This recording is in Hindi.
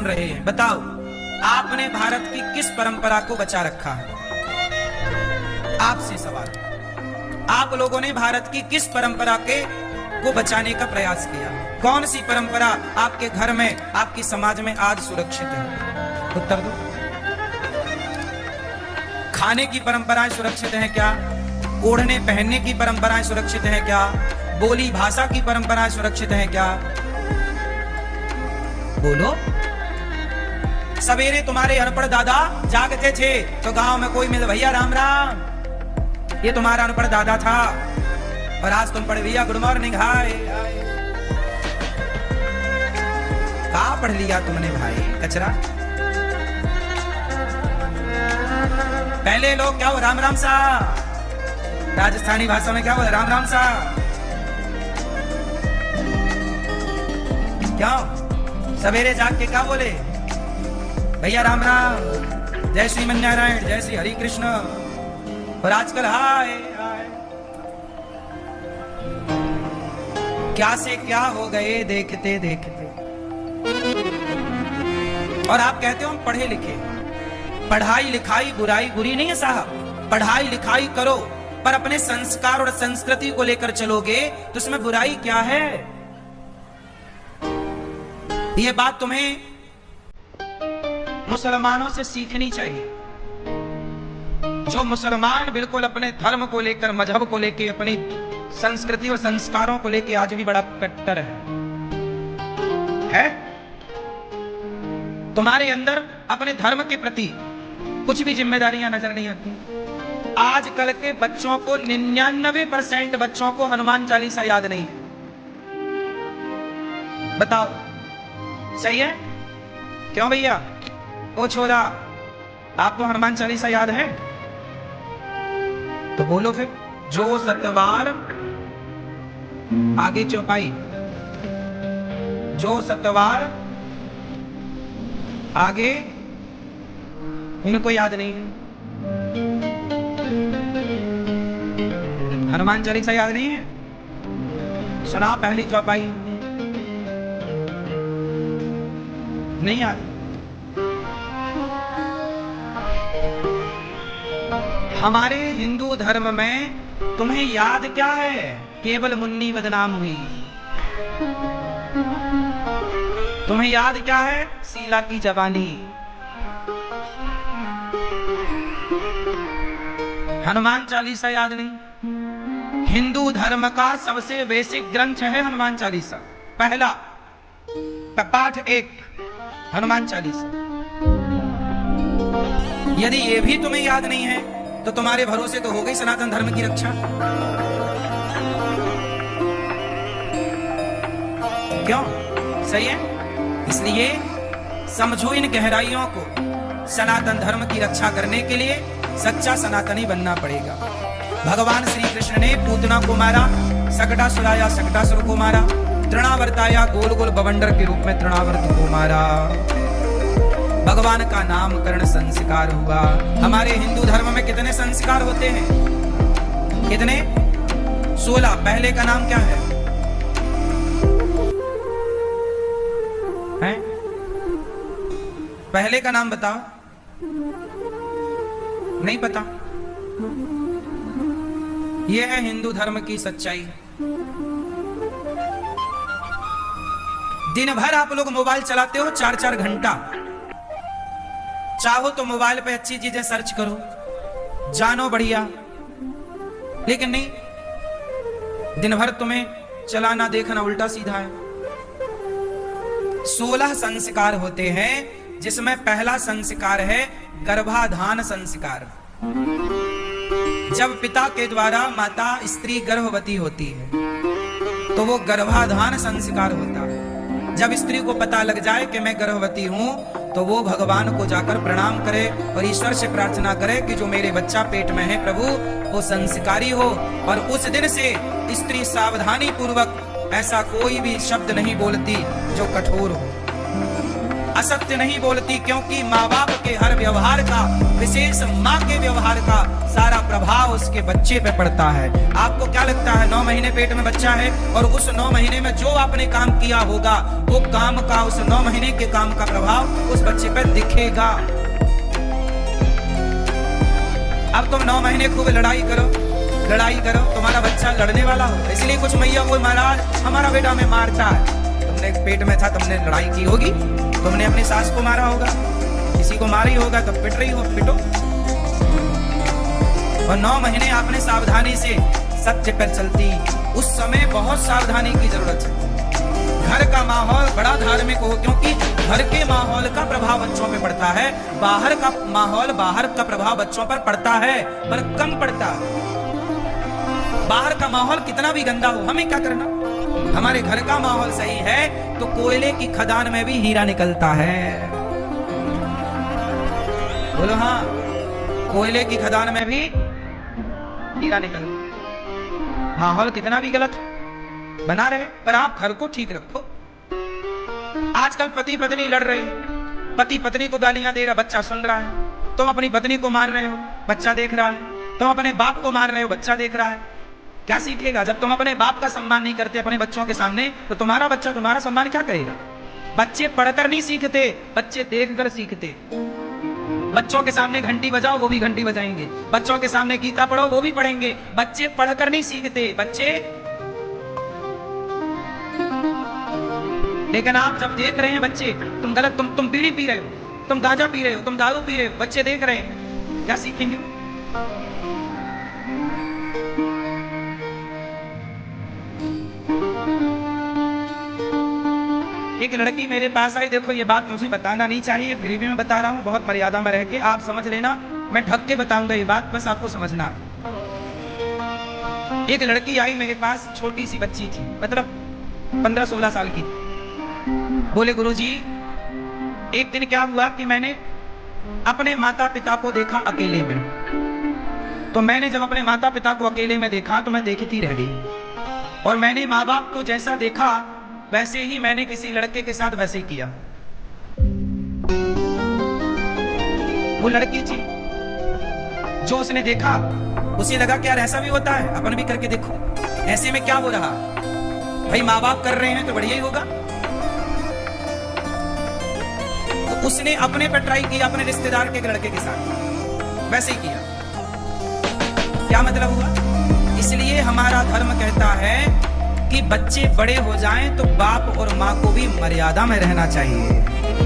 सुन रहे हैं, बताओ आपने भारत की किस परंपरा को बचा रखा है? आपसे सवाल, आप लोगों ने भारत की किस परंपरा को बचाने का प्रयास किया? कौन सी परंपरा आपके घर में, आपकी समाज में आज सुरक्षित है? उत्तर दो। खाने की परंपराएं सुरक्षित हैं क्या? ओढ़ने पहनने की परंपराएं सुरक्षित हैं क्या? बोली भाषा की परंपराएं सुरक्षित हैं क्या? बोलो। सवेरे तुम्हारे अनपढ़ दादा जागते थे तो गांव में कोई मिल, भैया राम राम, ये तुम्हारा अनपढ़ दादा था, और आज तुम पढ़े, भैया गुड मॉर्निंग, हाय। कहाँ पढ़ लिया तुमने भाई कचरा? पहले लोग क्या हो, राम राम सा, राजस्थानी भाषा में क्या बोले, राम राम सा। क्या सवेरे जाग के क्या बोले, भैया राम राम, जय श्री नारायण, जय श्री हरि कृष्ण। और आजकल हाय हाय, क्या से क्या हो गए देखते देखते। और आप कहते हो हम पढ़े लिखे। पढ़ाई लिखाई बुराई बुरी नहीं है साहब, पढ़ाई लिखाई करो, पर अपने संस्कार और संस्कृति को लेकर चलोगे तो उसमें बुराई क्या है? ये बात तुम्हें मुसलमानों से सीखनी चाहिए। जो मुसलमान बिल्कुल अपने धर्म को लेकर, मजहब को लेकर, अपनी संस्कृति और संस्कारों को लेकर आज भी बड़ा कट्टर है? तुम्हारे अंदर अपने धर्म के प्रति कुछ भी जिम्मेदारियां नजर नहीं आती। आजकल के बच्चों को 99% बच्चों को हनुमान चालीसा याद नहीं है। बताओ सही है? क्यों भैया? ओ छोरा, आपको हनुमान चालीसा याद है? तो बोलो फिर, जो सतवार आगे चौपाई, जो सतवार आगे, इनको याद नहीं है। हनुमान चालीसा याद नहीं है? सुना पहली चौपाई, नहीं याद? हमारे हिंदू धर्म में तुम्हें याद क्या है? केवल मुन्नी बदनाम हुई। तुम्हें याद क्या है? शीला की जवानी। हनुमान चालीसा याद नहीं? हिंदू धर्म का सबसे बेसिक ग्रंथ है हनुमान चालीसा। पहला पाठ 1 हनुमान चालीसा। यदि ये भी तुम्हें याद नहीं है तो तुम्हारे भरोसे तो हो गई सनातन धर्म की रक्षा। क्यों? सही है? इसलिए समझो इन गहराइयों को। सनातन धर्म की रक्षा करने के लिए सच्चा सनातनी बनना पड़ेगा। भगवान श्री कृष्ण ने पूतना को मारा, सकटासुर आया सकटासुर को मारा, तृणावर्त आया गोल गोल बवंडर के रूप में तृणावर्त को मारा। भगवान का नामकरण संस्कार हुआ। हमारे हिंदू धर्म में कितने संस्कार होते हैं? कितने? 16। पहले का नाम क्या है? हैं? पहले का नाम बताओ। नहीं पता? यह है हिंदू धर्म की सच्चाई। दिन भर आप लोग मोबाइल चलाते हो 4-4 घंटा। चाहो तो मोबाइल पे अच्छी चीजें सर्च करो, जानो बढ़िया, लेकिन नहीं, दिन भर तुम्हें चलाना देखना उल्टा सीधा है। 16 संस्कार होते हैं, जिसमें पहला संस्कार है गर्भाधान संस्कार। जब पिता के द्वारा माता स्त्री गर्भवती होती है तो वो गर्भाधान संस्कार होता है। जब स्त्री को पता लग जाए कि मैं गर्भवती हूं तो वो भगवान को जाकर प्रणाम करे और ईश्वर से प्रार्थना करे कि जो मेरे बच्चा पेट में है प्रभु वो संस्कारी हो। और उस दिन से स्त्री सावधानी पूर्वक ऐसा कोई भी शब्द नहीं बोलती जो कठोर हो। असत्य नहीं बोलती, क्योंकि माँ बाप के हर व्यवहार का, विशेष माँ के व्यवहार का सारा प्रभाव उसके बच्चे पे पड़ता है। आपको क्या लगता है 9 महीने पेट में बच्चा है और उस 9 महीने में जो आपने काम किया होगा वो काम का, उस 9 महीने के काम का प्रभाव उस बच्चे पे दिखेगा। अब तुम 9 महीने खूब लड़ाई करो, तुम्हारा बच्चा लड़ने वाला हो। इसलिए कुछ मैया वो महाराज हमारा बेटा हमें मारता है। तुमने पेट में था, तुमने लड़ाई की होगी, तुमने अपनी सास को मारा होगा, किसी को मारी होगा, तो पिट रही हो, पिटो। और 9 महीने आपने सावधानी से सत्य पर चलती, उस समय बहुत सावधानी की जरूरत है। घर का माहौल बड़ा धार्मिक हो, क्योंकि घर के माहौल का प्रभाव बच्चों पे पड़ता है। बाहर का माहौल, बाहर का प्रभाव बच्चों पर पड़ता है, पर कम पड़ता है। बाहर का माहौल कितना भी गंदा हो, हमें क्या करना? हमारे घर का माहौल सही है तो कोयले की खदान में भी हीरा निकलता है। बोलो हाँ, कोयले की खदान में भी हीरा निकलता। माहौल कितना भी गलत बना रहे, पर आप घर को ठीक रखो। आजकल पति पत्नी लड़ रहे, पति पत्नी को गालियां दे रहा, बच्चा सुन रहा है। तुम अपनी पत्नी को मार रहे हो, बच्चा देख रहा है। तुम अपने बाप को मार रहे हो, बच्चा देख रहा है। क्या सीखेगा? जब तुम अपने बाप का सम्मान नहीं करते अपने बच्चों के सामने, तो तुम्हारा बच्चा तुम्हारा सम्मान क्या करेगा? बच्चे पढ़कर नहीं सीखते, बच्चे देखकर सीखते। बच्चों के सामने घंटी बजाओ, वो भी घंटी बजाएंगे। बच्चों के सामने गीता पढ़ो, वो भी पढ़ेंगे। बच्चे पढ़कर नहीं सीखते, बच्चे। लेकिन आप जब देख रहे हैं बच्चे, तुम गलत, तुम बीड़ी पी रहे हो, तुम गांजा पी रहे हो, तुम दारू पी रहे हो, बच्चे देख रहे हैं, क्या सीखेंगे? एक लड़की मेरे पास आई, देखो ये बात मुझे बताना नहीं चाहिए, फिर भी मैं बता रहा हूँ, बहुत मर्यादा में रह के, आप समझ लेना, मैं ढक के बताऊंगा ये बात, बस आपको समझना। एक लड़की आई मेरे पास, छोटी सी बच्ची थी, मतलब 15-16 साल की। बोले गुरुजी, एक दिन क्या हुआ कि मैंने अपने माता पिता को देखा अकेले में। तो मैंने जब अपने माता पिता को अकेले में देखा तो मैं देखती रह गई। और मैंने माँ बाप को जैसा देखा वैसे ही मैंने किसी लड़के के साथ वैसे ही किया। वो लड़की थी, जो उसने देखा उसे लगा कि यार ऐसा भी होता है, अपन भी करके देखो। ऐसे में क्या हो रहा भाई, माँ बाप कर रहे हैं तो बढ़िया ही होगा। तो उसने अपने पर ट्राई किया, अपने रिश्तेदार के लड़के के साथ वैसे ही किया। क्या मतलब हुआ? इसलिए हमारा धर्म कहता है कि बच्चे बड़े हो जाएं तो बाप और माँ को भी मर्यादा में रहना चाहिए।